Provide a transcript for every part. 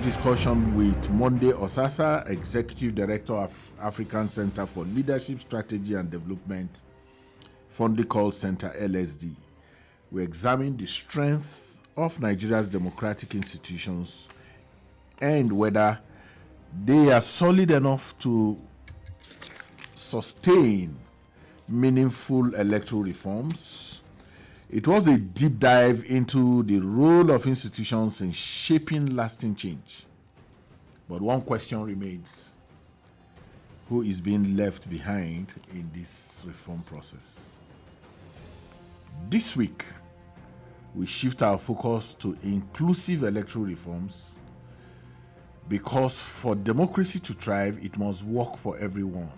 discussion with Monday Osasa, Executive Director of African Center for Leadership, Strategy and Development, fondly called Center LSD. We examine the strength of Nigeria's democratic institutions and whether they are solid enough to sustain meaningful electoral reforms. It was a deep dive into the role of institutions in shaping lasting change. But one question remains: who is being left behind in this reform process? This week, we shift our focus to inclusive electoral reforms, because for democracy to thrive, it must work for everyone.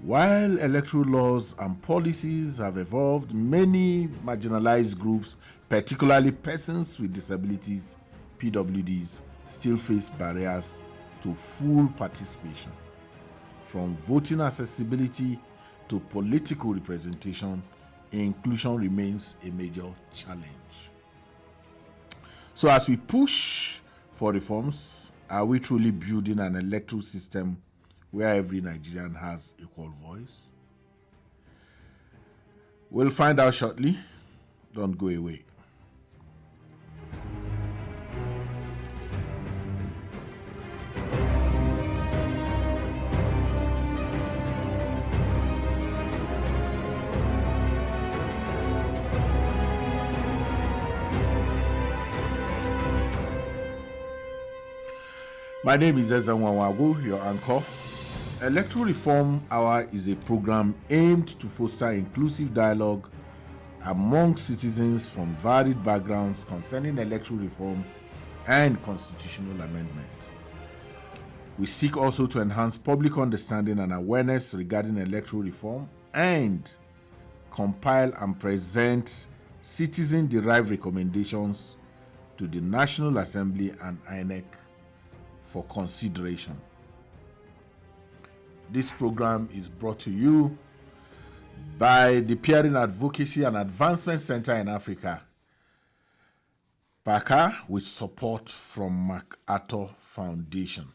While electoral laws and policies have evolved, many marginalized groups, particularly persons with disabilities, PWDs, still face barriers to full participation. From voting accessibility to political representation, inclusion remains a major challenge. So as we push for reforms, are we truly building an electoral system where every Nigerian has equal voice? We'll find out shortly. Don't go away. My name is Eze Nwanwagu, your anchor. Electoral Reform Hour is a program aimed to foster inclusive dialogue among citizens from varied backgrounds concerning electoral reform and constitutional amendment. We seek also to enhance public understanding and awareness regarding electoral reform and compile and present citizen-derived recommendations to the National Assembly and INEC for consideration. This program is brought to you by the Peering Advocacy and Advancement Center in Africa, PACA, with support from MacArthur Foundation.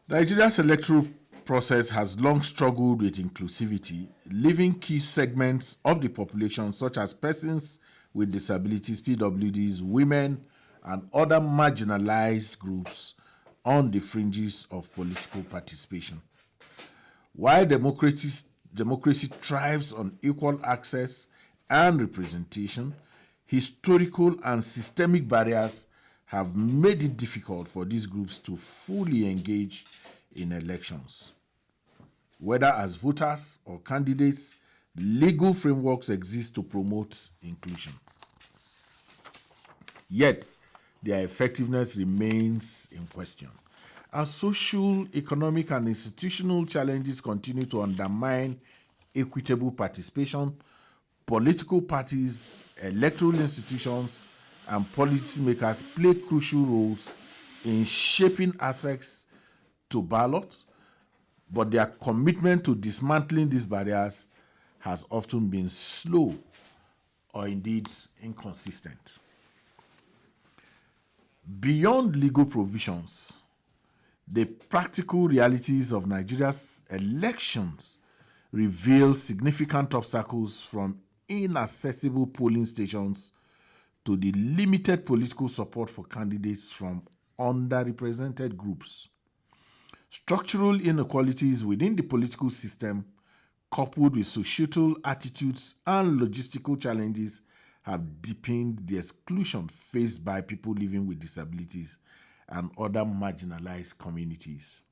Nigeria's electoral process has long struggled with inclusivity, leaving key segments of the population, such as persons with disabilities, PWDs, women, and other marginalized groups, on the fringes of political participation. While democracy thrives on equal access and representation, historical and systemic barriers have made it difficult for these groups to fully engage in elections. Whether as voters or candidates, legal frameworks exist to promote inclusion. Yet, their effectiveness remains in question. As social, economic, and institutional challenges continue to undermine equitable participation, political parties, electoral institutions, and policymakers play crucial roles in shaping access to ballots, but their commitment to dismantling these barriers has often been slow or indeed inconsistent. Beyond legal provisions, the practical realities of Nigeria's elections reveal significant obstacles, from inaccessible polling stations to the limited political support for candidates from underrepresented groups. Structural inequalities within the political system, coupled with societal attitudes and logistical challenges, have deepened the exclusion faced by people living with disabilities and other marginalized communities.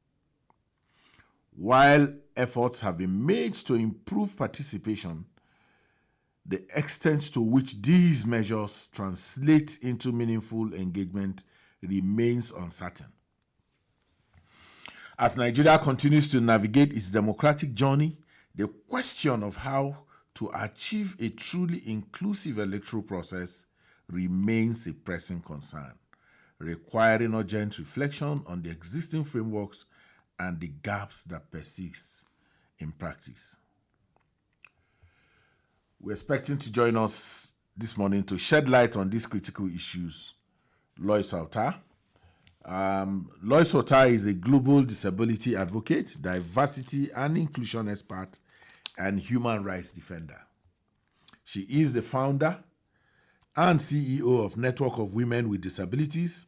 While efforts have been made to improve participation, the extent to which these measures translate into meaningful engagement remains uncertain. As Nigeria continues to navigate its democratic journey, the question of how to achieve a truly inclusive electoral process remains a pressing concern, requiring urgent reflection on the existing frameworks and the gaps that persist in practice. We're expecting to join us this morning to shed light on these critical issues Lois Auta. Lois Auta is a global disability advocate, diversity and inclusion expert, and human rights defender. She is the founder and CEO of Network of Women with Disabilities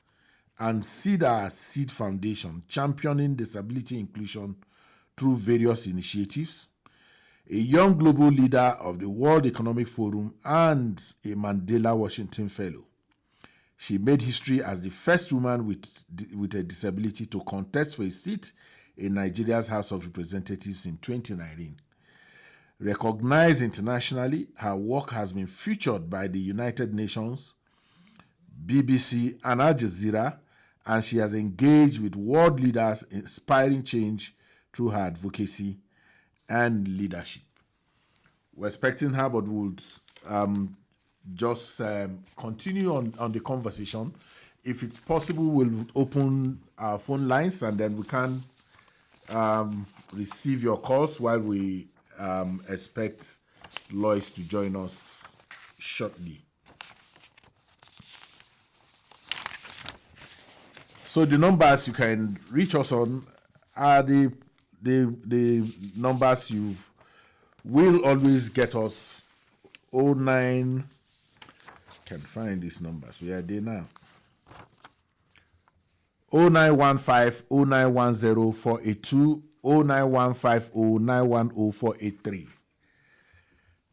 and Seder Seed Foundation, championing disability inclusion through various initiatives. A young global leader of the World Economic Forum and a Mandela Washington Fellow. She made history as the first woman with a disability to contest for a seat in Nigeria's House of Representatives in 2019. Recognized internationally, her work has been featured by the United Nations, BBC, and Al Jazeera, and she has engaged with world leaders, inspiring change through her advocacy and leadership. We're expecting her, but we'll just continue on the conversation. If it's possible, we'll open our phone lines and then we can receive your calls while we expect Lois to join us shortly. So the numbers you can reach us on are the numbers you will always get us. 09, can find these numbers. Where are they now? 0915 0910 482 0915 0910 483.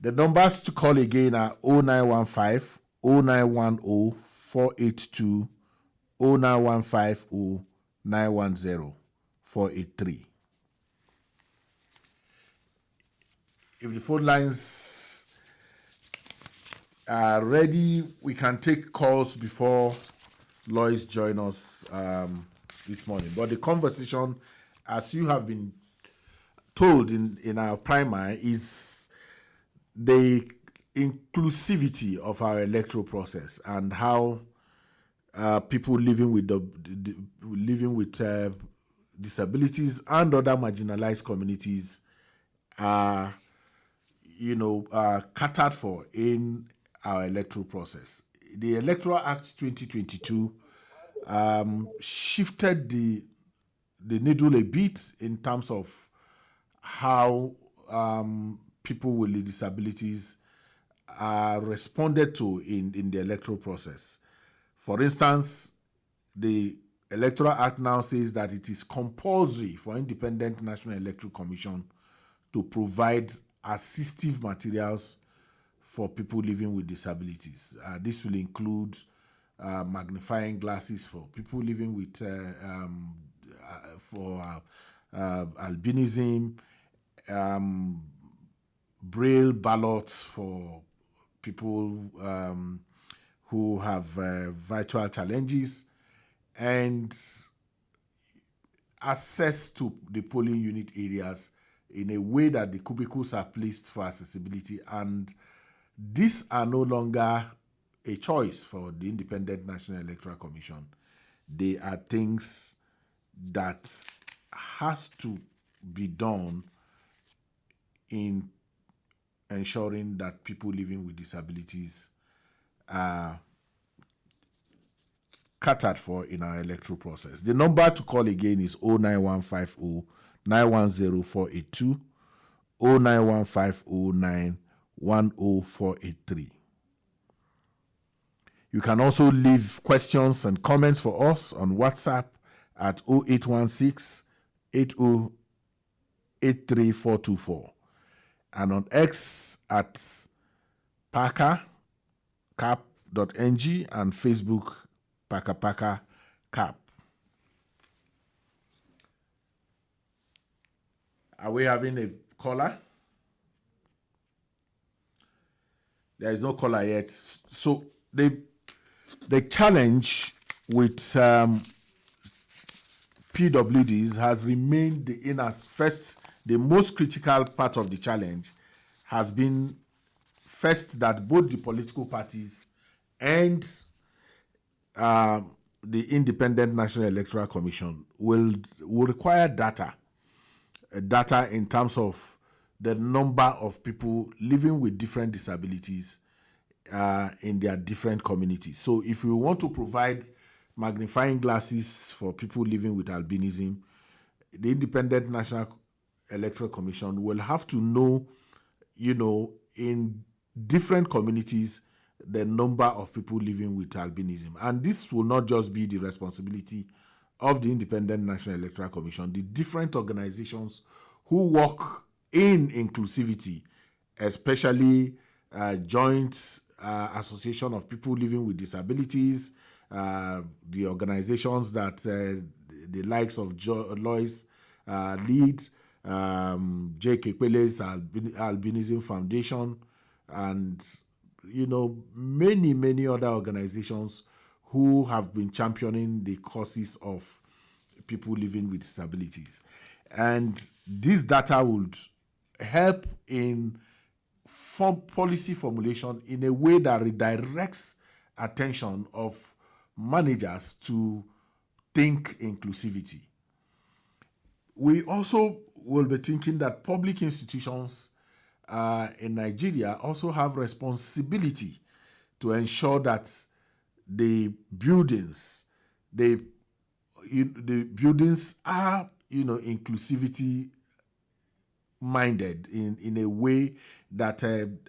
The numbers to call again are 0915 0910 482 0915 0910 483. If the phone lines are ready, we can take calls before Lois join us this morning. But the conversation, as you have been told in our primer, is the inclusivity of our electoral process and how people living with disabilities and other marginalized communities are catered for in our electoral process. The Electoral Act 2022 shifted the needle a bit in terms of how people with disabilities are responded to in the electoral process. For instance, the Electoral Act now says that it is compulsory for Independent National Electoral Commission to provide assistive materials for people living with disabilities. This will include magnifying glasses for people living with albinism, braille ballots for people who have virtual challenges, and access to the polling unit areas in a way that the cubicles are placed for accessibility. And these are no longer a choice for the Independent National Electoral Commission. They are things that has to be done in ensuring that people living with disabilities are catered for in our electoral process. The number to call again is 09150 910 482 09150 910 483. You can also leave questions and comments for us on WhatsApp at 0816 8083424 and on X at parkercap.ng and Facebook parkercap. Are we having a caller? There is no caller yet. So the challenge with PWDs has remained the most critical part of the challenge has been first that both the political parties and the Independent National Electoral Commission will require data in terms of the number of people living with different disabilities in their different communities. So if we want to provide magnifying glasses for people living with albinism, the Independent National Electoral Commission will have to know, in different communities, the number of people living with albinism. And this will not just be the responsibility of the Independent National Electoral Commission. The different organizations who work in inclusivity, especially Joint Association of People Living with Disabilities, the organizations that the likes of Lois lead, J.K. Kwele's Albinism Foundation, and many other organizations who have been championing the causes of people living with disabilities. And this data would help in policy formulation in a way that redirects attention of managers to think inclusivity. We also will be thinking that public institutions in Nigeria also have responsibility to ensure that the buildings are inclusivity minded in a way that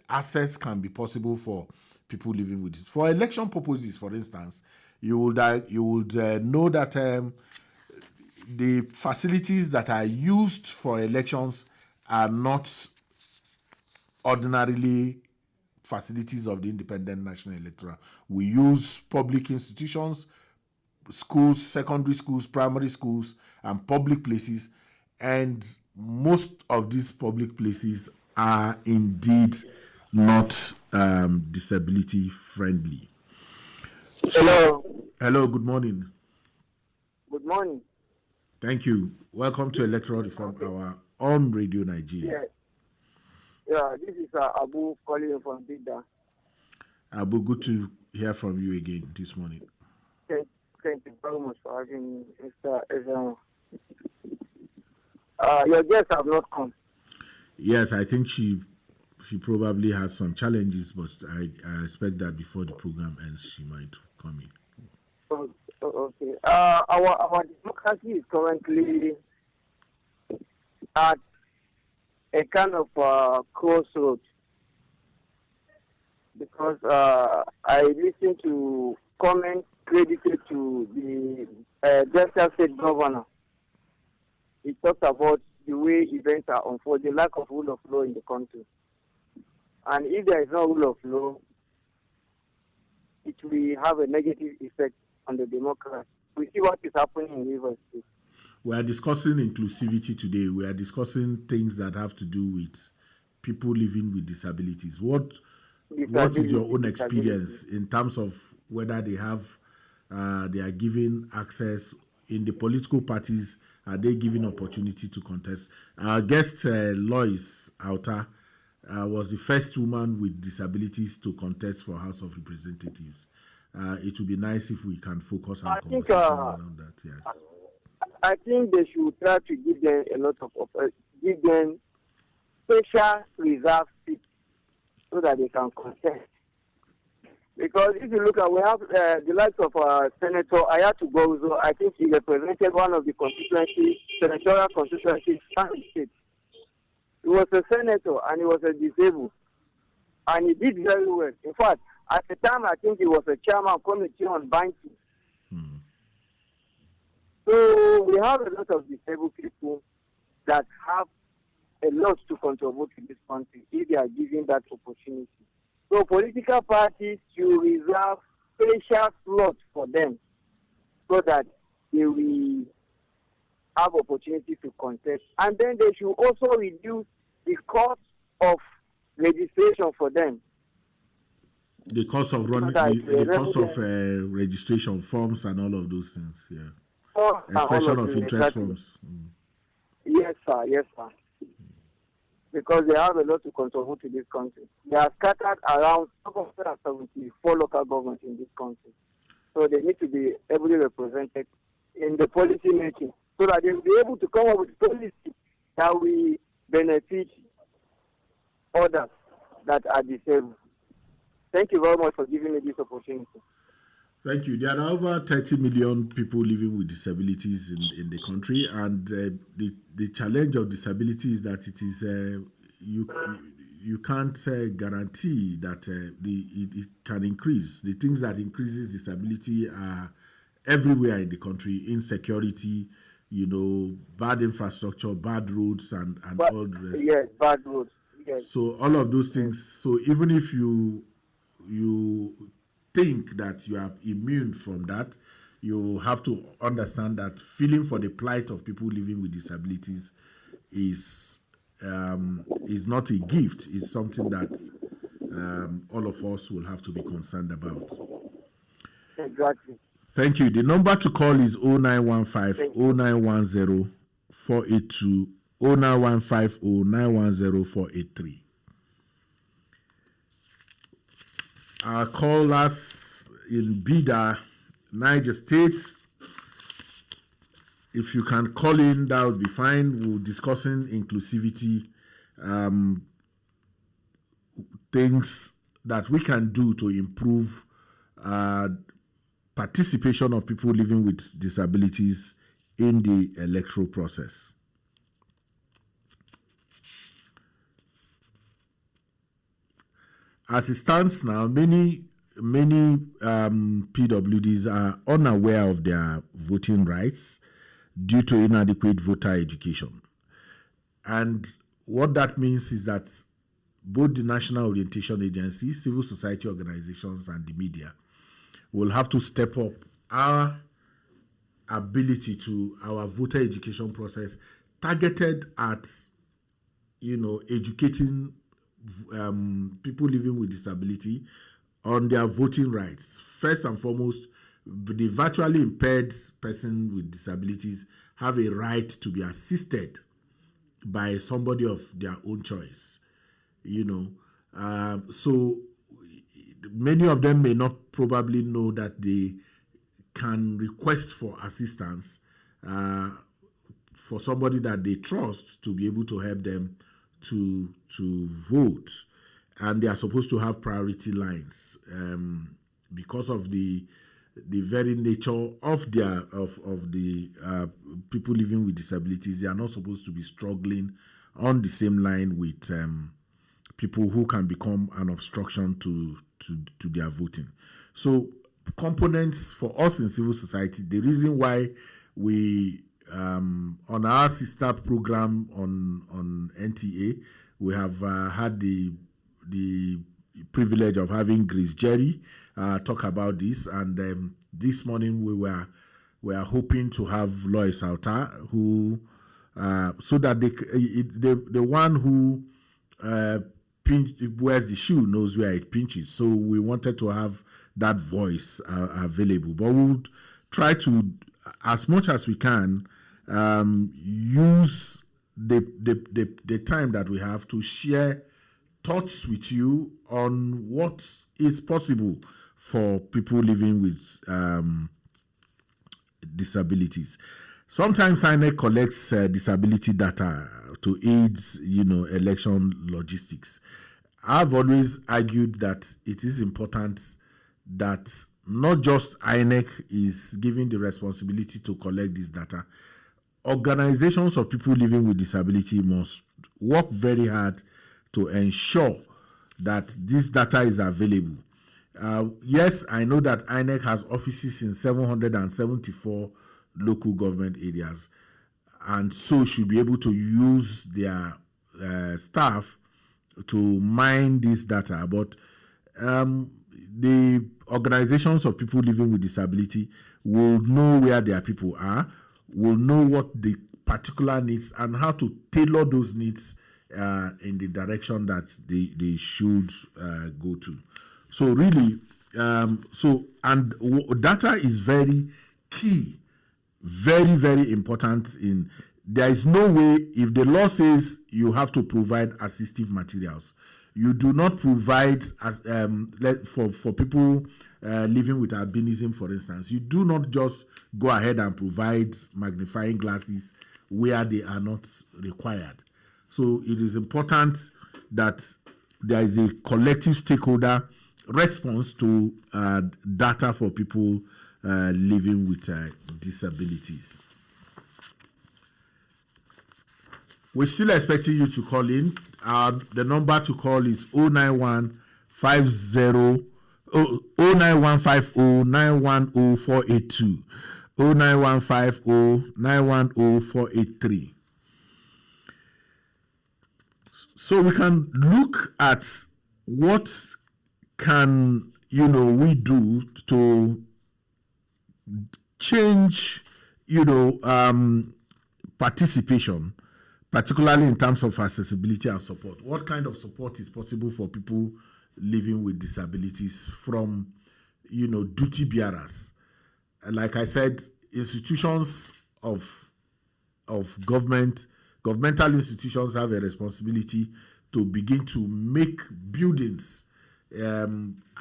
access can be possible for people living with this. For election purposes, for instance, you would know that the facilities that are used for elections are not ordinarily facilities of the Independent National Electoral. We use public institutions, schools, secondary schools, primary schools, and public places, and most of these public places are indeed not disability friendly. Hello, good morning. Good morning. Thank you. Welcome to Electoral Reform Hour on Radio Nigeria. Yeah, this is Abu calling from Bida. Abu, good to hear from you again this morning. Thank you very much for having me, Mr. Ezra. Your guests have not come. Yes, I think she probably has some challenges, but I expect that before the program ends, she might come in. Okay. Our democracy is currently at a kind of crossroads, because I listened to comments credited to the Delta State governor. He talked about the way events are unfolding, lack of rule of law in the country. And if there is no rule of law, it will have a negative effect on the democracy. We see what is happening in Rivers State. We are discussing inclusivity today. We are discussing things that have to do with people living with disabilities. What is your own experience in terms of whether they are given access in the political parties? Are they given opportunity to contest? Our guest, Lois Auta, was the first woman with disabilities to contest for House of Representatives. It would be nice if we can focus our conversation around that. Yes. I think they should try to give them a lot of give them special reserve seats so that they can contest. Because if you look at, we have the likes of Senator Ayatu Gozo. I think he represented one of the senatorial constituencies in the state. He was a senator and he was a disabled. And he did very well. In fact, at the time, I think he was a chairman of committee on banking. So we have a lot of disabled people that have a lot to contribute to this country if they are given that opportunity. So political parties should reserve special slots for them so that they will have opportunity to contest. And then they should also reduce the cost of registration for them. The cost of running, registration forms and all of those things, yeah. Expression of interest forms. Yes, sir. Because they have a lot to contribute to this country. They are scattered around 74 local governments in this country. So they need to be heavily represented in the policy making so that they will be able to come up with policy that will benefit others that are disabled. Thank you very much for giving me this opportunity. Thank you. There are over 30 million people living with disabilities in the country, and the challenge of disability is that it is you can't guarantee that it can increase. The things that increases disability are everywhere in the country: insecurity, bad infrastructure, bad roads, and all the rest. Yes, bad roads. Yes. So all of those things. So even if you think that you are immune from that, you have to understand that feeling for the plight of people living with disabilities is not a gift. It's something that all of us will have to be concerned about. Exactly. Thank you. The number to call is 0915 0910 482 0950 910 483. Our callers in Bida, Niger State, if you can call in, that would be fine. We're discussing inclusivity, things that we can do to improve participation of people living with disabilities in the electoral process. As it stands now, many PWDs are unaware of their voting rights due to inadequate voter education. And what that means is that both the National Orientation Agency, civil society organizations, and the media will have to step up our ability to our voter education process targeted at, educating people living with disability on their voting rights. First and foremost, the virtually impaired person with disabilities have a right to be assisted by somebody of their own choice. So many of them may not probably know that they can request for assistance for somebody that they trust to be able to help them to vote, and they are supposed to have priority lines because of the very nature of the people living with disabilities. They are not supposed to be struggling on the same line with people who can become an obstruction to their voting. So components for us in civil society, the reason why we on our sister program on NTA, we have had the privilege of having Grace Jerry talk about this, and this morning we were hoping to have Lois Auta, who so that the one who wears the shoe knows where it pinches. So we wanted to have that voice available, but we would try to, as much as we can, use the time that we have to share thoughts with you on what is possible for people living with disabilities. Sometimes INEC collects disability data to aid, election logistics. I've always argued that it is important that not just INEC is given the responsibility to collect this data. Organizations of people living with disability must work very hard to ensure that this data is available. Yes, I know that INEC has offices in 774 local government areas, and so should be able to use their staff to mine this data. But the organizations of people living with disability will know where their people are, will know what the particular needs and how to tailor those needs in the direction that they should go to. So really, data is very key, very, very important. There is no way, if the law says you have to provide assistive materials, you do not provide for people living with albinism, for instance. You do not just go ahead and provide magnifying glasses where they are not required. So it is important that there is a collective stakeholder response to data for people living with disabilities. We're still expecting you to call in. The number to call is 09150 910 910 So we can look at what can we do to change participation, particularly in terms of accessibility and support. What kind of support is possible for people living with disabilities from duty bearers? Like I said, institutions of governmental institutions have a responsibility to begin to make buildings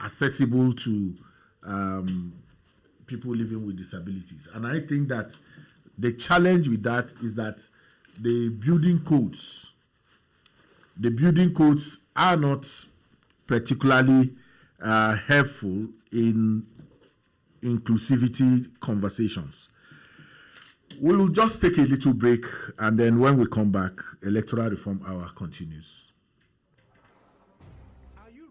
accessible to people living with disabilities. And I think that the challenge with that is that the building codes are not particularly helpful in inclusivity conversations. We will just take a little break, and then when we come back, Electoral Reform Hour continues.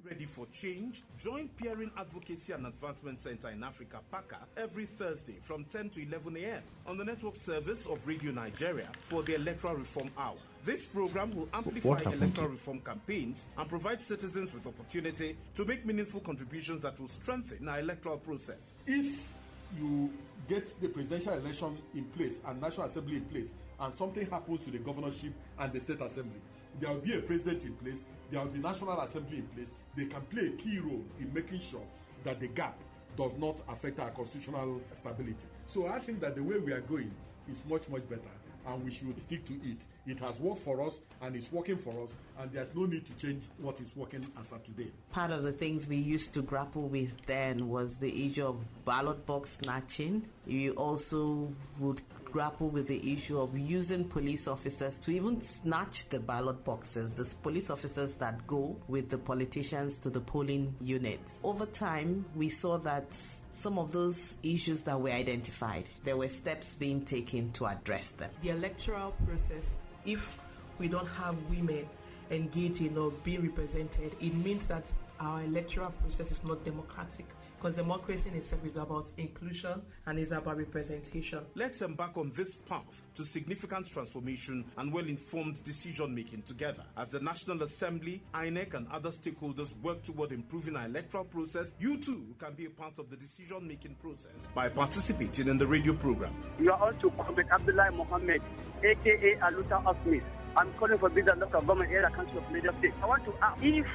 Ready for change? Join Peering Advocacy and Advancement Center in Africa, PACA, every Thursday from 10 to 11 a.m. on the network service of Radio Nigeria for the Electoral Reform Hour. This program will amplify electoral reform campaigns and provide citizens with opportunity to make meaningful contributions that will strengthen our electoral process. If you get the presidential election in place and National Assembly in place, and something happens to the governorship and the State Assembly, there will be a president in place, there will be National Assembly in place. They can play a key role in making sure that the gap does not affect our constitutional stability. So I think that the way we are going is much, much better, and we should stick to it. It has worked for us, and it's working for us, and there's no need to change what is working as of today. Part of the things we used to grapple with then was the issue of ballot box snatching. You also would grapple with the issue of using police officers to even snatch the ballot boxes, the police officers that go with the politicians to the polling units. Over time, we saw that some of those issues that were identified, there were steps being taken to address them. The electoral process, if we don't have women engaging or being represented, it means that our electoral process is not democratic, because democracy in itself is about inclusion and is about representation. Let's embark on this path to significant transformation and well-informed decision-making together. As the National Assembly, INEC, and other stakeholders work toward improving our electoral process, you too can be a part of the decision-making process by participating in the radio program. You are on to Comrade Abdullah Mohammed, a.k.a. Aluta Osmis. I'm calling for Bida Local Government Area Council of Lagos State. I want to ask if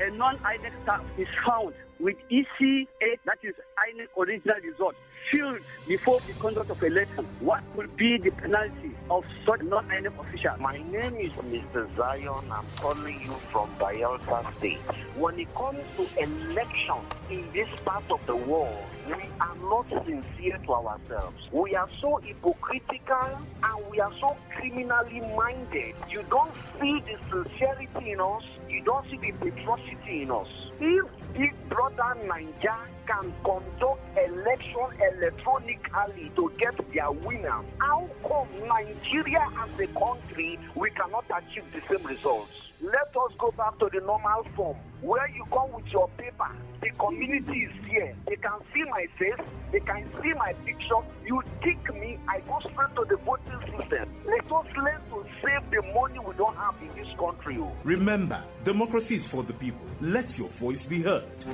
a non-INEC staff is found with EC8, that is INEC original result, filled before the conduct of election, what would be the penalty of such non-INEC official? My name is Mr. Zion. I'm calling you from Bayelsa State. When it comes to elections in this part of the world, we are not sincere to ourselves. We are so hypocritical and we are so criminally minded. You don't see the sincerity in us. You don't see the patrioticity in us. If Big Brother Nigeria can conduct election electronically to get their winner, how come Nigeria as a country, we cannot achieve the same results? Let us go back to the normal form, where you come with your paper, the community is here, they can see my face, they can see my picture, you tick me, I go straight to the voting system. Let us learn to save the money we don't have in this country. Remember, democracy is for the people. Let your voice be heard.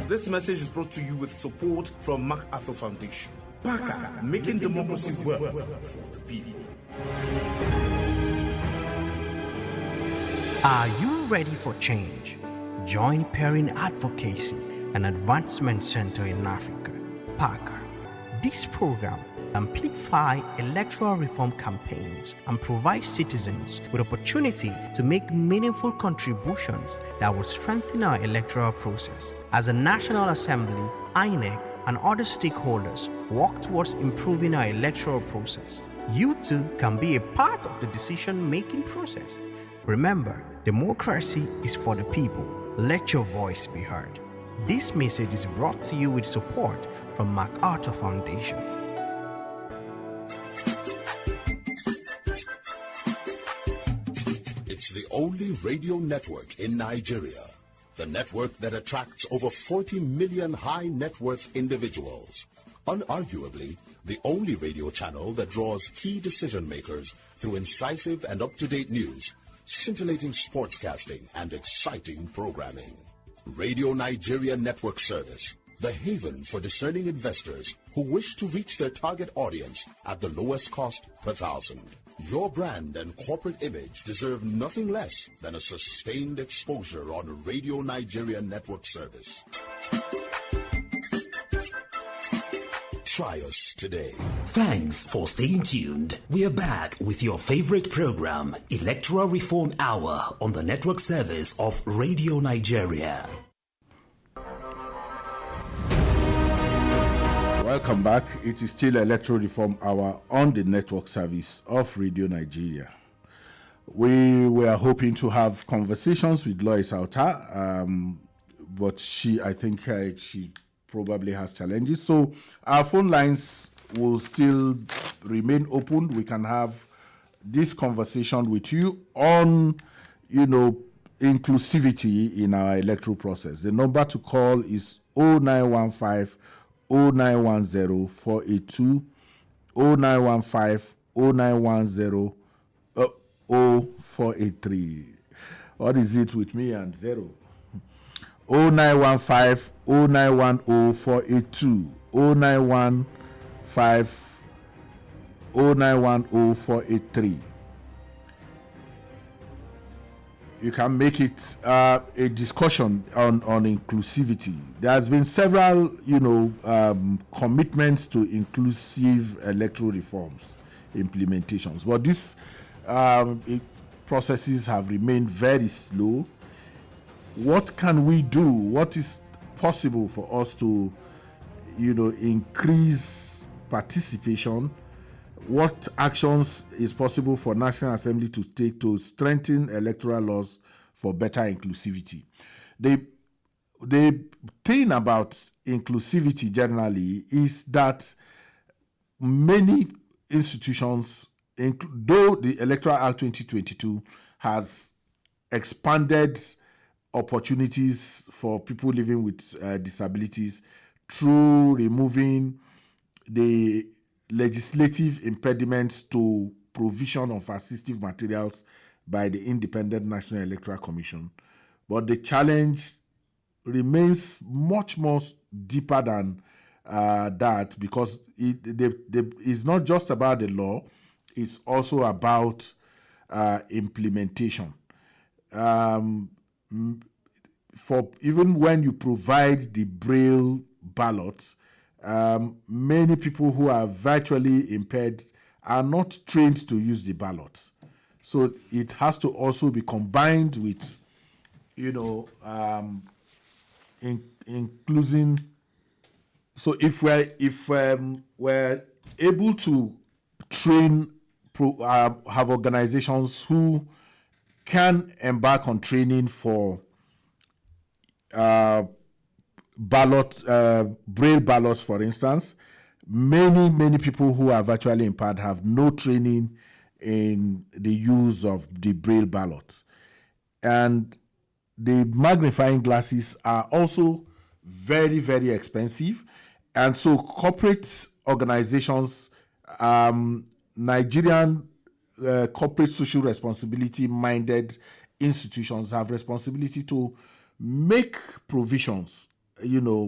This message is brought to you with support from MacArthur Foundation. PACA, making democracy work for the people. Are you ready for change? Join Peering Advocacy and Advancement Center in Africa, PACA. This program amplifies electoral reform campaigns and provides citizens with opportunity to make meaningful contributions that will strengthen our electoral process. As a National Assembly, INEC, and other stakeholders work towards improving our electoral process, you too can be a part of the decision-making process. Remember, democracy is for the people. Let your voice be heard. This message is brought to you with support from Lois Auta Foundation. It's the only radio network in Nigeria. The network that attracts over 40 million high net worth individuals. Unarguably, the only radio channel that draws key decision makers through incisive and up-to-date news, scintillating sportscasting, and exciting programming. Radio Nigeria Network Service, the haven for discerning investors who wish to reach their target audience at the lowest cost per thousand. Your brand and corporate image deserve nothing less than a sustained exposure on Radio Nigeria Network Service. Try us today. Thanks for staying tuned. We are back with your favorite program, Electoral Reform Hour, on the network service of Radio Nigeria. Welcome back. It is still Electoral Reform Hour on the network service of Radio Nigeria. We were hoping to have conversations with Lois Auta, but I think she probably has challenges. So our phone lines will still remain open. We can have this conversation with you on, inclusivity in our electoral process. The number to call is 0915 0910 482 0915 0910 0483. What is it with me and zero? 0915 0910 482 0915 0910 483. You can make it a discussion on inclusivity. There has been several, commitments to inclusive electoral reforms, implementations, but these processes have remained very slow. What can we do? What is possible for us to, increase participation? What actions is possible for National Assembly to take to strengthen electoral laws for better inclusivity? The thing about inclusivity generally is that many institutions, though the Electoral Act 2022 has expanded opportunities for people living with disabilities through removing the legislative impediments to provision of assistive materials by the Independent National Electoral Commission. But the challenge remains much more deeper than that, because it's not just about the law, it's also about implementation. For even when you provide the Braille ballots, many people who are virtually impaired are not trained to use the ballot. So it has to also be combined with, including. So if we're able to train, have organizations who can embark on training for Braille ballots, for instance. Many people who are virtually impaired have no training in the use of the Braille ballot. And the magnifying glasses are also very, very expensive. And so corporate organizations, Nigerian corporate social responsibility minded institutions have responsibility to make provisions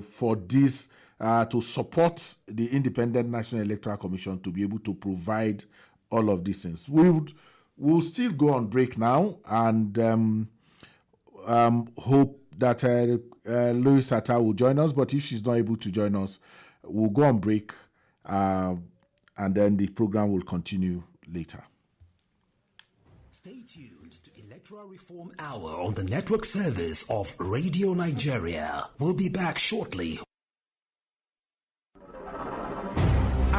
for this, to support the Independent National Electoral Commission to be able to provide all of these things. We'll still go on break now and hope that Lois Auta will join us, but if she's not able to join us, we'll go on break and then the program will continue later. Stay tuned to Electoral Reform Hour on the network service of Radio Nigeria. We'll be back shortly.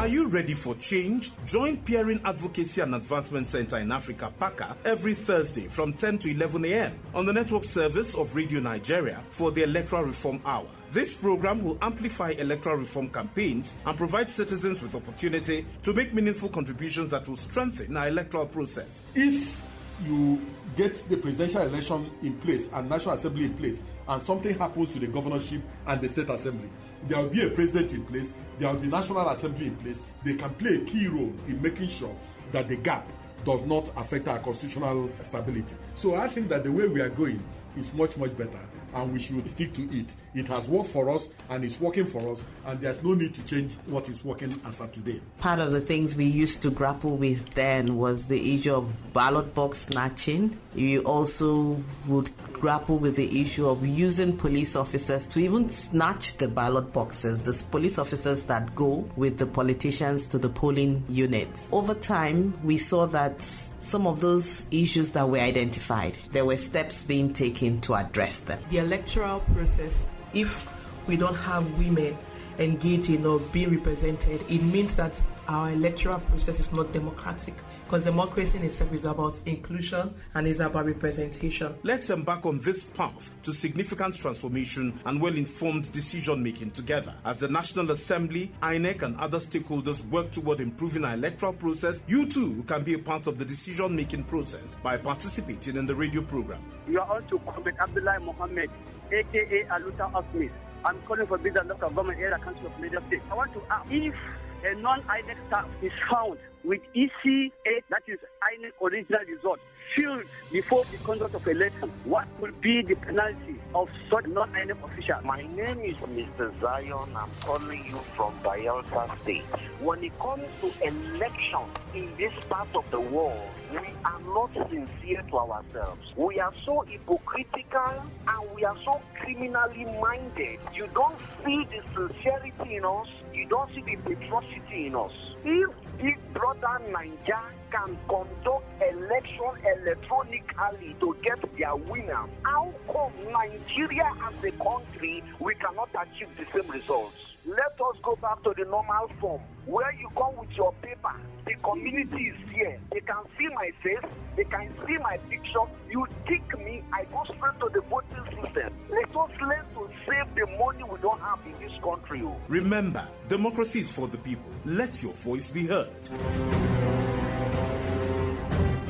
Are you ready for change? Join Peering Advocacy and Advancement Center in Africa, PACA, every Thursday from 10 to 11 a.m. on the network service of Radio Nigeria for the Electoral Reform Hour. This program will amplify electoral reform campaigns and provide citizens with opportunity to make meaningful contributions that will strengthen our electoral process. If you get the presidential election in place and National Assembly in place, and something happens to the governorship and the state assembly, there will be a president in place, there will be National Assembly in place. They can play a key role in making sure that the gap does not affect our constitutional stability. So I think that the way we are going is much, much better, and we should stick to it. It has worked for us and it's working for us, and there's no need to change what is working as of today. Part of the things we used to grapple with then was the issue of ballot box snatching. You also would grapple with the issue of using police officers to even snatch the ballot boxes, the police officers that go with the politicians to the polling units. Over time, we saw that some of those issues that were identified, there were steps being taken to address them. The electoral process, if we don't have women engaging or being represented, it means that our electoral process is not democratic, because democracy in itself is about inclusion and is about representation. Let's embark on this path to significant transformation and well-informed decision-making together. As the National Assembly, INEC and other stakeholders work toward improving our electoral process, you too can be a part of the decision-making process by participating in the radio program. You are on to Comrade Abdullah Mohammed, a.k.a. Aluta Office. I'm calling for business local government area council of Lagos State. I want to ask if a non-INEC staff is found with EC8, that is INEC original result, filled before the conduct of election, what will be the penalty of such non-INEC official? My name is Mr. Zion. I'm calling you from Bayelsa State. When it comes to election in this part of the world, we are not sincere to ourselves. We are so hypocritical and we are so criminally minded. You don't see the sincerity in us. You don't see the patrioticity in us. If Big Brother Nigeria can conduct election electronically to get their winner, how come Nigeria as a country, we cannot achieve the same results? Let us go back to the normal form, where you come with your paper. The community is here. They can see my face. They can see my picture. You tick me, I go straight to the voting system. Let us learn to save the money we don't have in this country. Remember, democracy is for the people. Let your voice be heard.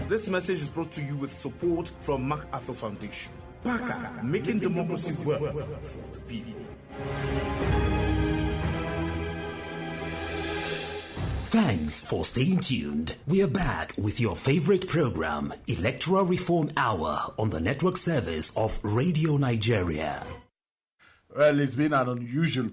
This message is brought to you with support from MacArthur Foundation. PACA, making democracy work for the people. Thanks for staying tuned. We are back with your favorite program, Electoral Reform Hour, on the network service of Radio Nigeria. Well, it's been an unusual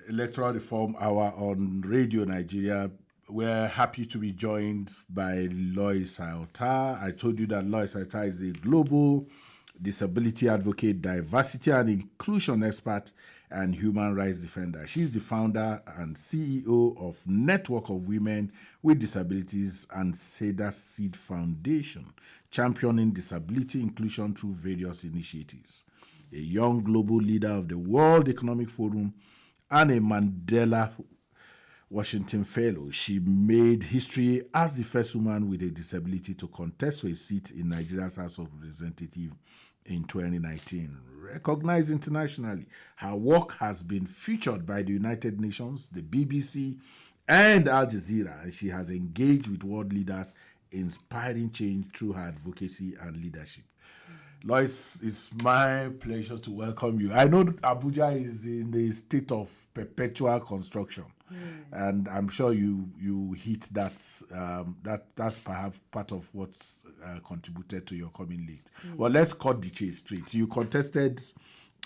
Electoral Reform Hour on Radio Nigeria. We're happy to be joined by Lois Auta. I told you that Lois Auta is a global disability advocate, diversity and inclusion expert, and human rights defender. She's the founder and CEO of Network of Women with Disabilities and Seder Seed Foundation, championing disability inclusion through various initiatives. A young global leader of the World Economic Forum and a Mandela Washington Fellow, she made history as the first woman with a disability to contest for a seat in Nigeria's House of Representatives in 2019. Recognized internationally, her work has been featured by the United Nations, the BBC, and Al Jazeera, and she has engaged with world leaders, inspiring change through her advocacy and leadership. Lois, it's my pleasure to welcome you. I know Abuja is in a state of perpetual construction, and I'm sure you hit that. That's perhaps part of what contributed to your coming late. Well, let's cut the chase straight. You contested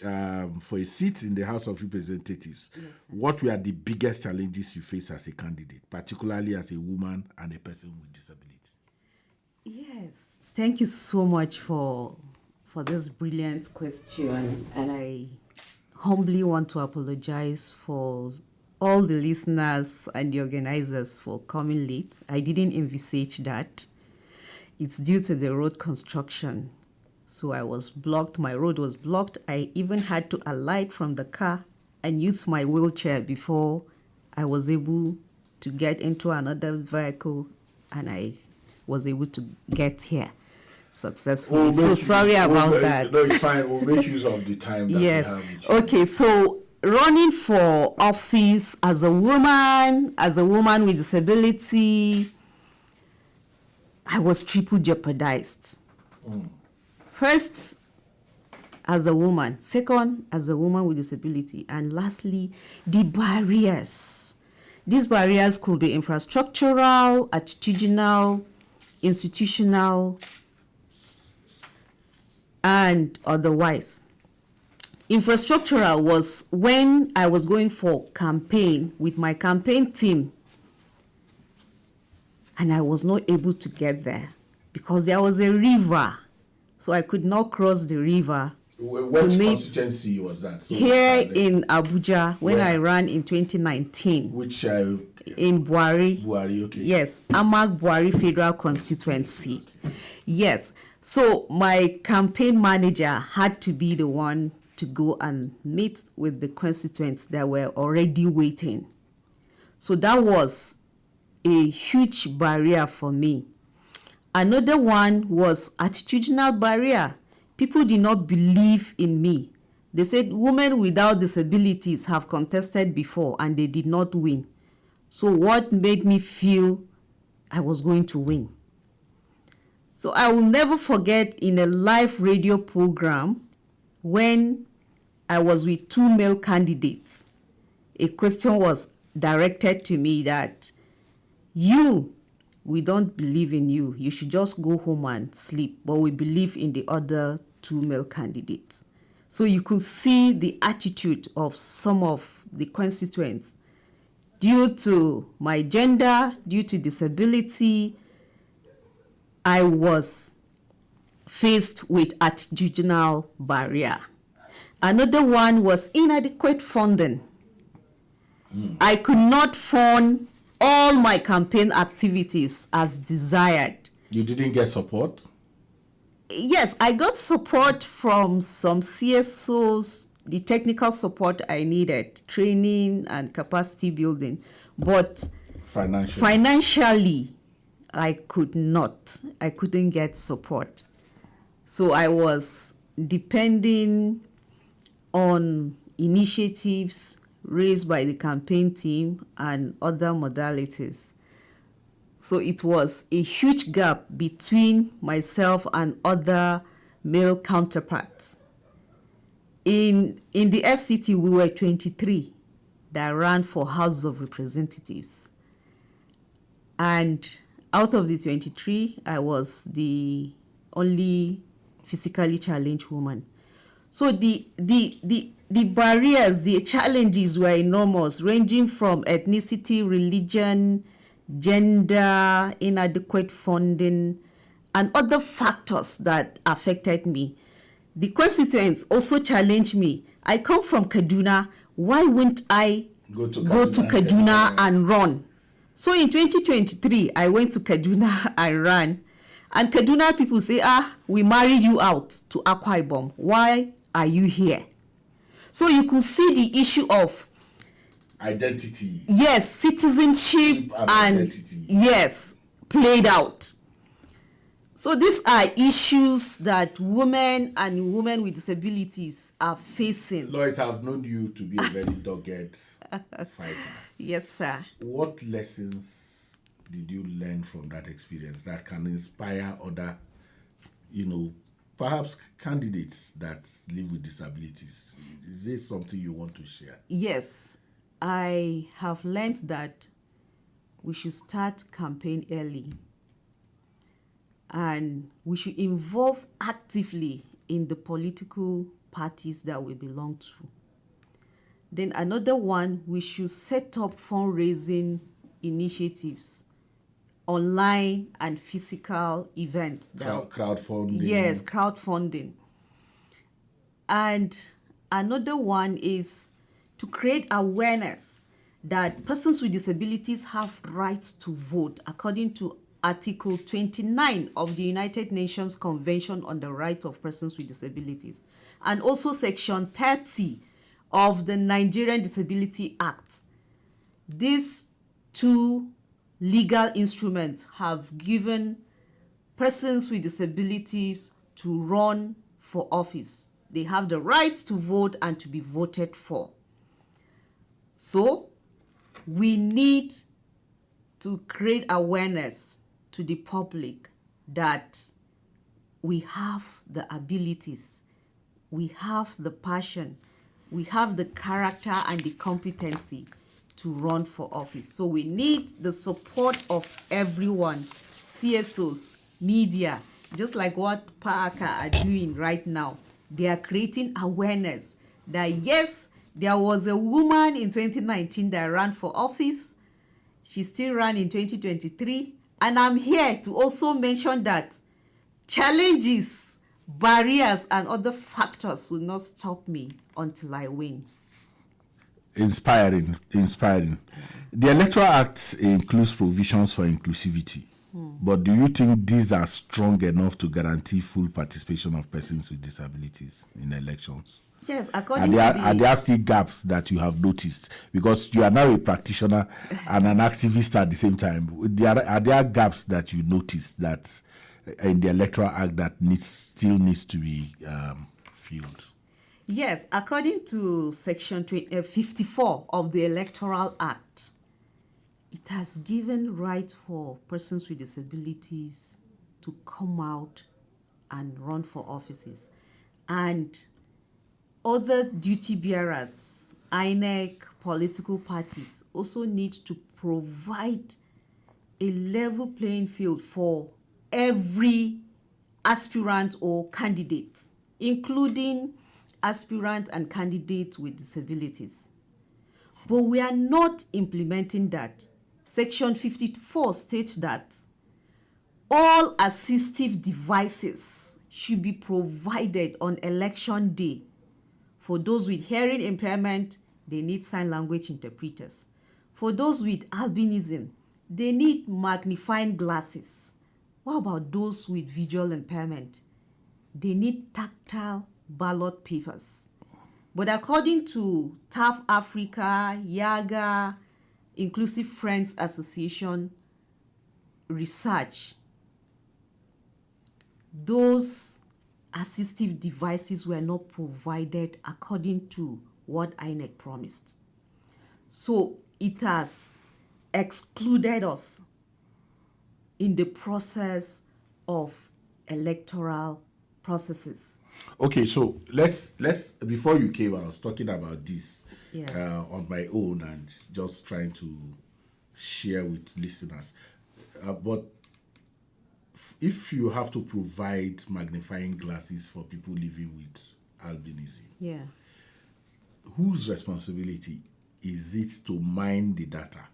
for a seat in the House of Representatives. Yes, what were the biggest challenges you faced as a candidate, particularly as a woman and a person with disability? Yes, thank you so much for this brilliant question, and I humbly want to apologize for all the listeners and the organizers for coming late. I didn't envisage that. It's due to the road construction. So I was blocked, my road was blocked. I even had to alight from the car and use my wheelchair before I was able to get into another vehicle, and I was able to get here successfully. So sorry about that. No, it's fine. We'll make use of the time that Yes. we have with you. Okay, so running for office as a woman with disability, I was triple jeopardized. First, as a woman. Second, as a woman with disability. And lastly, the barriers. These barriers could be infrastructural, attitudinal, institutional, and otherwise. Infrastructural was when I was going for campaign with my campaign team, and I was not able to get there because there was a river, so I could not cross the river. What constituency was that? So here in Abuja, when I ran in 2019. Which in Buhari. Buhari, okay. Yes, Amag Buhari Federal Constituency. Okay. Yes. So my campaign manager had to be the one to go and meet with the constituents that were already waiting. So that was a huge barrier for me. Another one was attitudinal barrier. People did not believe in me. They said women without disabilities have contested before and they did not win. So what made me feel I was going to win? So I will never forget in a live radio program when I was with two male candidates, a question was directed to me that we don't believe in you. You should just go home and sleep, but we believe in the other two male candidates. So you could see the attitude of some of the constituents due to my gender, due to disability. I was faced with attitudinal barrier. Another one was inadequate funding. I could not fund all my campaign activities as desired. You didn't get support? Yes, I got support from some CSOs, the technical support I needed, training and capacity building, but financially, I couldn't get support. So I was depending on initiatives raised by the campaign team and other modalities. So it was a huge gap between myself and other male counterparts. In the FCT, we were 23 that ran for House of Representatives. And out of the 23, I was the only physically challenged woman. So the barriers, the challenges were enormous, ranging from ethnicity, religion, gender, inadequate funding, and other factors that affected me. The constituents also challenged me. I come from Kaduna. Why wouldn't I go to Kaduna and run? So in 2023, I went to Kaduna and ran. And Kaduna people say, we married you out to Akwa Ibom. Why are you here? So you could see the issue of identity. Yes, citizenship and identity. Yes, played out. So these are issues that women and women with disabilities are facing. Lois, I've known you to be a very dogged fighter. Yes, sir. What lessons did you learn from that experience that can inspire other, perhaps candidates that live with disabilities? Is it something you want to share? Yes, I have learned that we should start campaign early. And we should involve actively in the political parties that we belong to. Then another one, we should set up fundraising initiatives, online and physical events. Crowdfunding. Yes, crowdfunding. And another one is to create awareness that persons with disabilities have rights to vote according to Article 29 of the United Nations Convention on the Rights of Persons with Disabilities, and also Section 30 of the Nigerian Disability Act. These two legal instruments have given persons with disabilities to run for office. They have the right to vote and to be voted for. So we need to create awareness to the public that we have the abilities, we have the passion, we have the character and the competency to run for office. So we need the support of everyone, CSOs, media, just like what Parker are doing right now. They are creating awareness that yes, there was a woman in 2019 that ran for office. She still ran in 2023. And I'm here to also mention that challenges, barriers, and other factors will not stop me until I win. Inspiring. The Electoral Act includes provisions for inclusivity. But do you think these are strong enough to guarantee full participation of persons with disabilities in elections? Yes, according to the... Are there still gaps that you have noticed? Because you are now a practitioner and an activist at the same time. Are there gaps that you notice that in the Electoral Act that still needs to be filled? Yes, according to Section 54 of the Electoral Act, it has given rights for persons with disabilities to come out and run for offices. And other duty bearers, INEC, political parties also need to provide a level playing field for every aspirant or candidate, including aspirants and candidates with disabilities. But we are not implementing that. Section 54 states that all assistive devices should be provided on election day. For those with hearing impairment, they need sign language interpreters. For those with albinism, they need magnifying glasses. What about those with visual impairment? They need tactile ballot papers. But according to TAF Africa, YAGA, Inclusive Friends Association research, those assistive devices were not provided according to what INEC promised. So it has excluded us in the process of electoral processes. Okay, so let's before you came, I was talking about this on my own and just trying to share with listeners. But if you have to provide magnifying glasses for people living with albinism, whose responsibility is it to mine the data?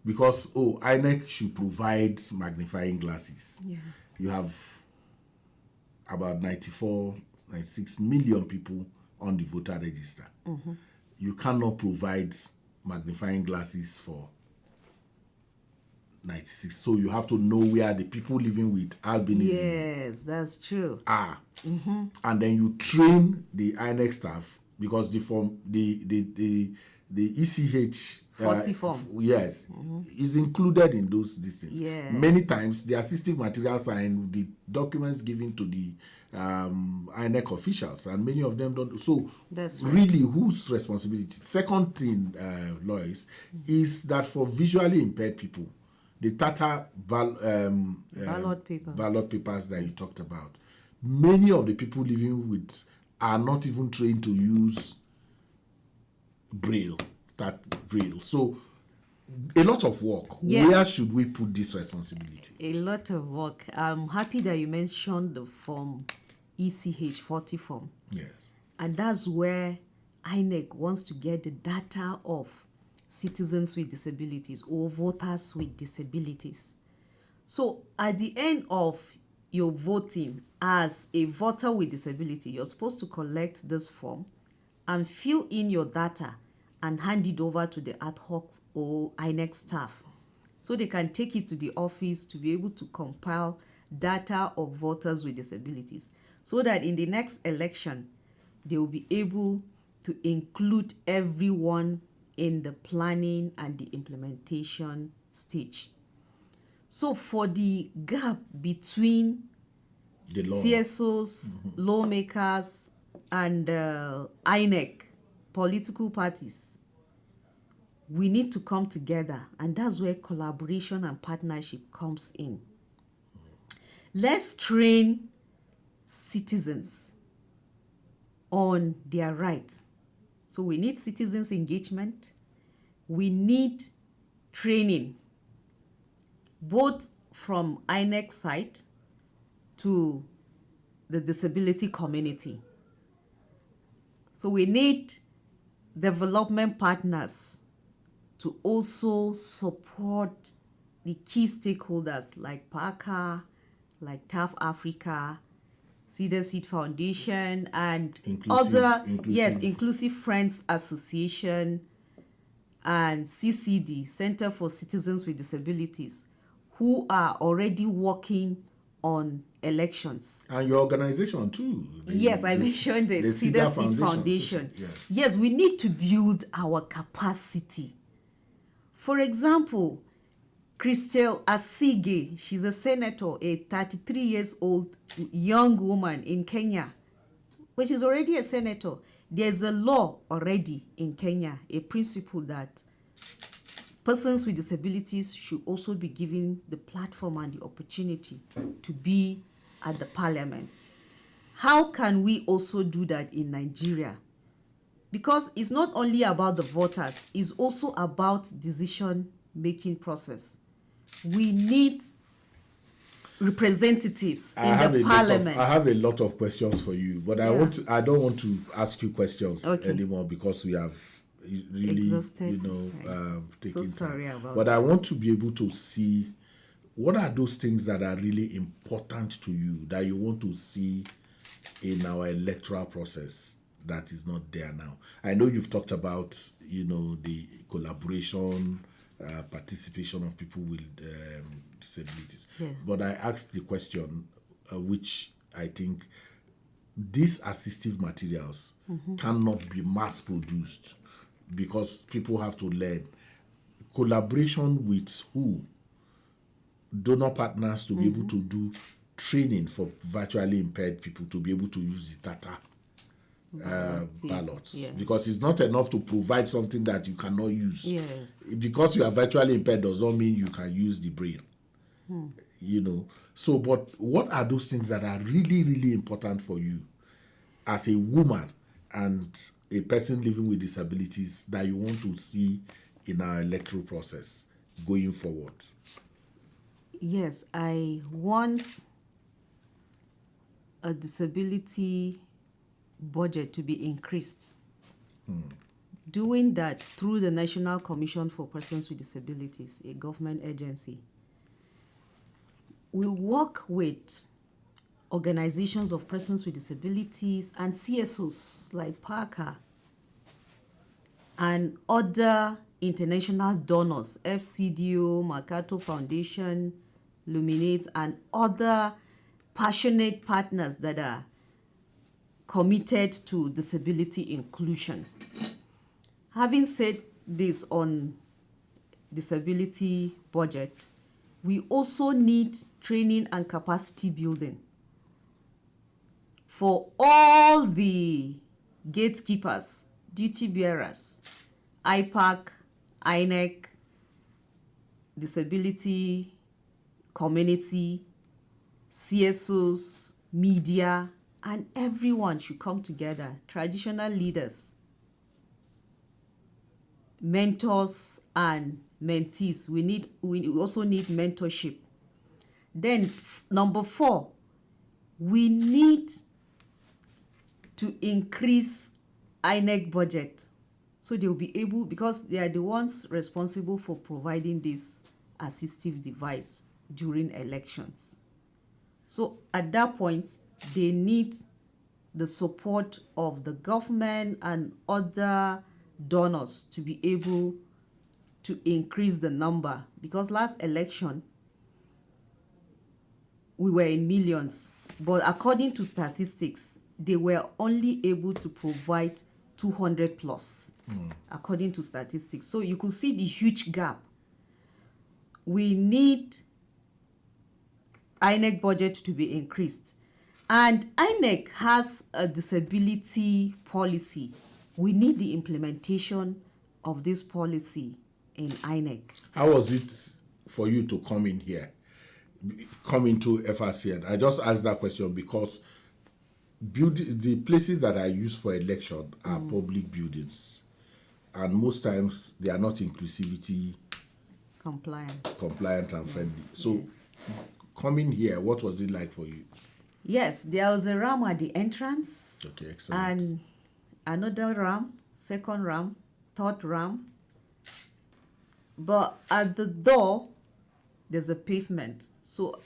Because INEC should provide magnifying glasses. You have about 96 million people on the voter register. You cannot provide magnifying glasses for 96. So you have to know where the people living with albinism. Yes, that's true. And then you train the INEC staff, because the ECH 40 form. Yes, is included in those distance. Yes. Many times the assistive materials are in the documents given to the INEC officials, and many of them don't. So that's right. Really, whose responsibility? Second thing, Lois, is that for visually impaired people, the Tata ballot papers that you talked about, many of the people living with are not even trained to use Braille. So a lot of work. Yes. Where should we put this responsibility? A lot of work. I'm happy that you mentioned the form ECH 40 form. Yes. And that's where INEC wants to get the data of citizens with disabilities or voters with disabilities. So at the end of your voting as a voter with disability, you're supposed to collect this form and fill in your data and hand it over to the ad hoc or INEC staff so they can take it to the office to be able to compile data of voters with disabilities, so that in the next election they will be able to include everyone in the planning and the implementation stage. So for the gap between The law. CSOs, lawmakers, and INEC, political parties, we need to come together, and that's where collaboration and partnership comes in. Let's train citizens on their rights. So we need citizens' engagement. We need training, both from INEC side to the disability community. So we need development partners to also support the key stakeholders like PACA, like TAF Africa, Seder Seed Foundation, and Inclusive Friends Association, and CCD, Center for Citizens with Disabilities, who are already working on elections. And your organization too. Yes, I mentioned the Seder Seed Foundation. Yes, we need to build our capacity. For example, Christel Asige, she's a senator, a 33 years old young woman in Kenya, but she's already a senator. There's a law already in Kenya, a principle that persons with disabilities should also be given the platform and the opportunity to be at the parliament. How can we also do that in Nigeria? Because it's not only about the voters, it's also about decision-making process. We need representatives in the parliament. I have a lot of questions for you, but I don't want to ask you questions anymore because we have really exhausted. Taking so sorry time. About but that. I want to be able to see what are those things that are really important to you that you want to see in our electoral process that is not there now. I know you've talked about the collaboration, participation of people with disabilities. But I asked the question, which I think these assistive materials cannot be mass produced because people have to learn. Collaboration with who? Donor partners to be able to do training for virtually impaired people to be able to use the Tata ballots, because it's not enough to provide something that you cannot use. Yes. Because you are virtually impaired does not mean you can use the brain. So, but what are those things that are really, really important for you as a woman and a person living with disabilities that you want to see in our electoral process going forward? Yes, I want a disability budget to be increased. Doing that through the National Commission for Persons with Disabilities, a government agency, will work with organizations of persons with disabilities and CSOs like PACA and other international donors, FCDO, Mercator Foundation, Luminate, and other passionate partners that are committed to disability inclusion. Having said this on disability budget, we also need training and capacity building for all the gatekeepers, duty bearers, IPAC, INEC, disability community, CSOs, media, and everyone should come together. Traditional leaders, mentors, and mentees. We also need mentorship. Then number 4, we need to increase INEC budget so they'll be able, because they are the ones responsible for providing this assistive device during elections. So at that point, they need the support of the government and other donors to be able to increase the number, because last election we were in millions, but according to statistics, they were only able to provide 200 plus, according to statistics. So you could see the huge gap. We need INEC budget to be increased. And INEC has a disability policy. We need the implementation of this policy in INEC. How was it for you to come in here, come into FRCN? I just asked that question because the places that are used for election are public buildings, and most times they are not inclusivity compliant and friendly. So coming here, what was it like for you? Yes, there was a ramp at the entrance. Okay, excellent. And another ramp, second ramp, third ramp. But at the door, there's a pavement. So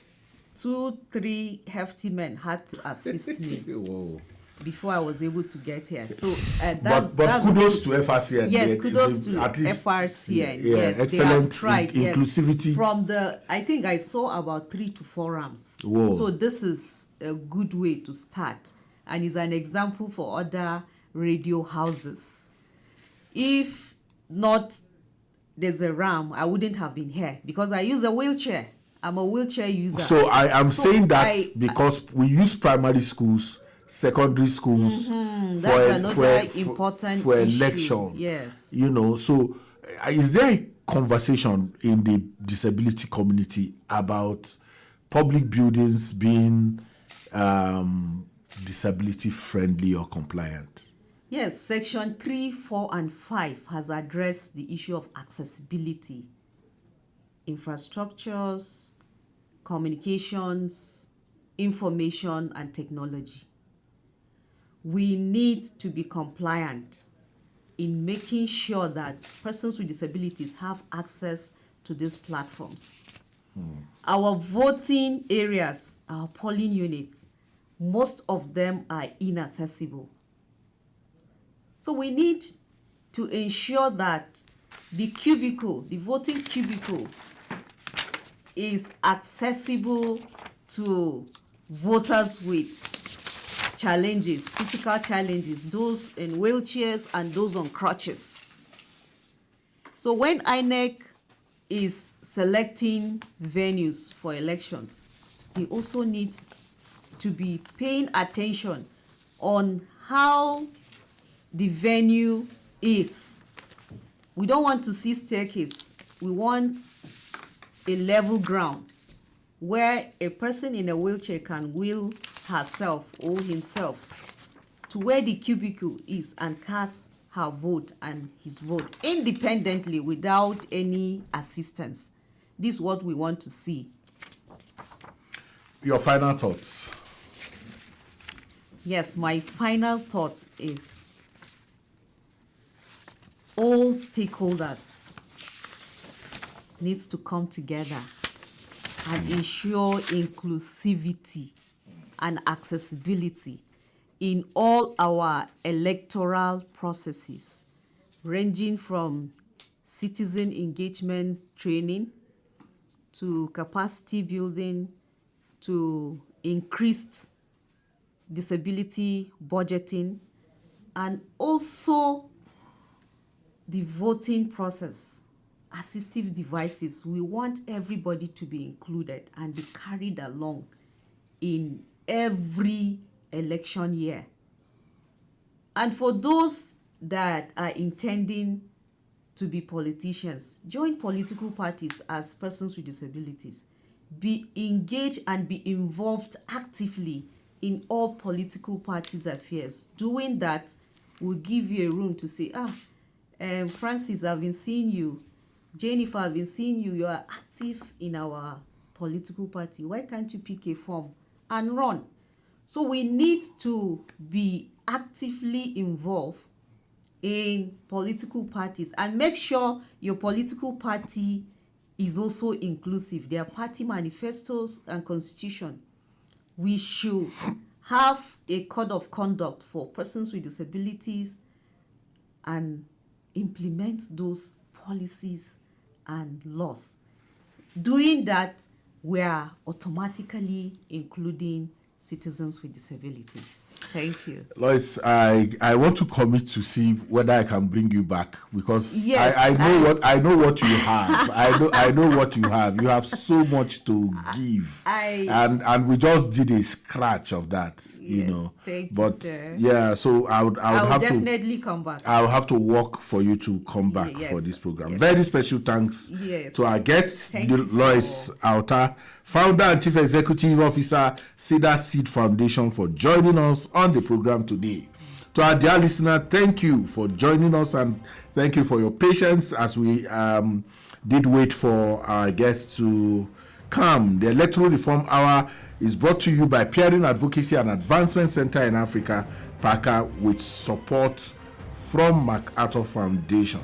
2-3 hefty men had to assist me Whoa. before I was able to get here. So but kudos to FRCN. Yes, kudos to at least, FRCN. Yeah, yes, excellent they have tried. inclusivity. Yes. From I think I saw about 3 to 4 ramps. Whoa. So this is a good way to start, and is an example for other radio houses. If not, there's a ramp, I wouldn't have been here because I use a wheelchair. I'm a wheelchair user. So I am saying that because we use primary schools, secondary schools that's another important for issue. election. Yes. You know, so is there a conversation in the disability community about public buildings being disability friendly or compliant? Yes, Section 3, 4, and 5 has addressed the issue of accessibility, infrastructures, communications, information, and technology. We need to be compliant in making sure that persons with disabilities have access to these platforms. Our voting areas, our polling units, most of them are inaccessible. So we need to ensure that the voting cubicle, is accessible to voters with challenges, physical challenges, those in wheelchairs and those on crutches. So when INEC is selecting venues for elections, they also need to be paying attention on how the venue is. We don't want to see staircase. We want a level ground where a person in a wheelchair can wheel herself or himself to where the cubicle is and cast her vote and his vote independently without any assistance. This is what we want to see. Your final thoughts? Yes, my final thought is all stakeholders needs to come together and ensure inclusivity and accessibility in all our electoral processes, ranging from citizen engagement training to capacity building to increased disability budgeting, and also the voting process, assistive devices. We want everybody to be included and be carried along in every election year. And for those that are intending to be politicians, join political parties as persons with disabilities. Be engaged and be involved actively in all political parties' affairs. Doing that will give you a room to say, Francis, I've been seeing you. Jennifer, I've been seeing you. You are active in our political party. Why can't you pick a form and run? So we need to be actively involved in political parties and make sure your political party is also inclusive. Their party manifestos and constitution. We should have a code of conduct for persons with disabilities and implement those policies and laws. Doing that, we are automatically including citizens with disabilities. Thank you. Lois, I want to commit to see whether I can bring you back, because Yes, I know what you have. I know what you have. You have so much to give, and we just did a scratch of that, you know. Thank you, but sir. yeah, so I would have definitely come back. I'll have to work for you to come back for this program. Yes. Very special thanks to our guest, Lois Auta, Founder and Chief Executive Officer, Seder Seed Foundation, for joining us on the program today. To our dear listener, thank you for joining us, and thank you for your patience as we did wait for our guests to come. The Electoral Reform Hour is brought to you by Peering Advocacy and Advancement Center in Africa, PACA, with support from MacArthur Foundation.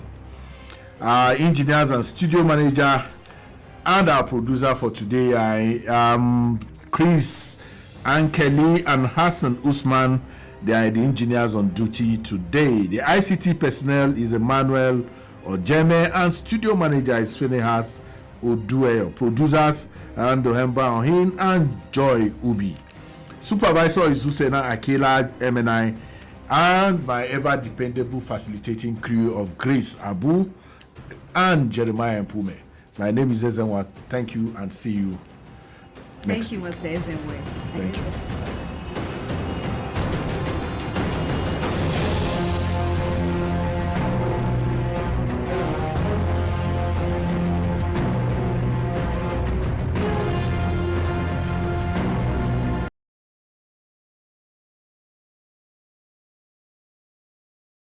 Our engineers and studio manager and our producer for today, I am Chris, Ankeli, and Hassan Usman. They are the engineers on duty today. The ICT personnel is Emmanuel Ojeme, and studio manager is Phinehas Odue. Producers are Ndohemba Ohin and Joy Ubi. Supervisor is Usena Akela MNI, and my ever dependable facilitating crew of Grace Abu and Jeremiah Mpume. My name is Ezenwa. Thank you and see you next week. Thank you, Mr. Ezenwa. Thank you.